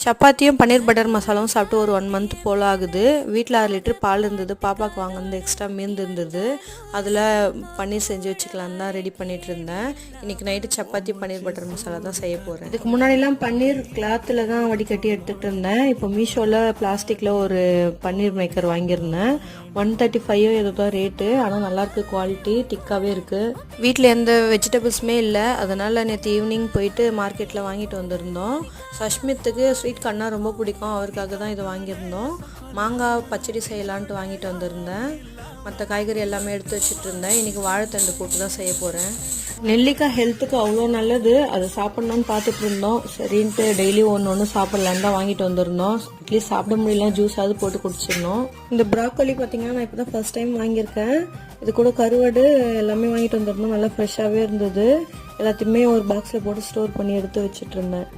சப்பாத்தியும் பன்னீர் butter மசாலாவும் சாப்பிட்டு ஒரு 1 மந்த் போல் ஆகுது. வீட்டில் 6 லிட்டர் பால் இருந்தது, பாப்பாவுக்கு வாங்கினது எக்ஸ்ட்ரா மீந்து இருந்தது. அதில் பன்னீர் செஞ்சு வச்சுக்கலான்னு தான் ரெடி பண்ணிகிட்டு இருந்தேன். இன்றைக்கி நைட்டு சப்பாத்தி பன்னீர் பட்டர் மசாலா தான் செய்ய போகிறேன். இதுக்கு முன்னாடிலாம் பன்னீர் கிளாத்தில் தான் வடிகட்டி எடுத்துகிட்டு இருந்தேன். இப்போ மீஷோவில் பிளாஸ்டிக்கில் ஒரு பன்னீர் மேக்கர் வாங்கியிருந்தேன். 135 ஏதோ தான் ரேட்டு. ஆனால் நல்லாயிருக்கு, குவாலிட்டி திக்காகவே இருக்குது. வீட்டில் எந்த வெஜிடபிள்ஸுமே இல்லை, அதனால் நேற்று ஈவினிங் போயிட்டு மார்க்கெட்டில் வாங்கிட்டு வந்திருந்தோம். சஷ்மித்துக்கு ஸ்வீட் கார்ன்னா ரொம்ப பிடிக்கும், அவருக்காக தான் இதை வாங்கியிருந்தோம். மாங்காய் பச்சடி செய்யலான்ட்டு வாங்கிட்டு வந்திருந்தேன். மற்ற காய்கறி எல்லாமே எடுத்து வச்சுட்டு இருந்தேன். இன்றைக்கி வாழைத்தண்டு போட்டு தான் செய்ய போகிறேன். நெல்லிக்காய் ஹெல்த்துக்கு அவ்வளோ நல்லது, அதை சாப்பிட்ணுன்னு பார்த்துட்டு இருந்தோம். சரின்ட்டு டெய்லி ஒன்று சாப்பிட்லான்னு தான் வாங்கிட்டு வந்திருந்தோம். அட்லீஸ்ட் சாப்பிட முடியல, ஜூஸாவது போட்டு குடிச்சிடணும். இந்த ப்ராக்கோலி பார்த்திங்கன்னா நான் இப்போ தான் ஃபர்ஸ்ட் டைம் வாங்கியிருக்கேன். இது கூட கருவாடு எல்லாமே வாங்கிட்டு வந்திருந்தோம். நல்லா ஃப்ரெஷ்ஷாகவே இருந்தது. எல்லாத்தையுமே ஒரு பாக்ஸில் போட்டு ஸ்டோர் பண்ணி எடுத்து வச்சுட்டு இருந்தேன்.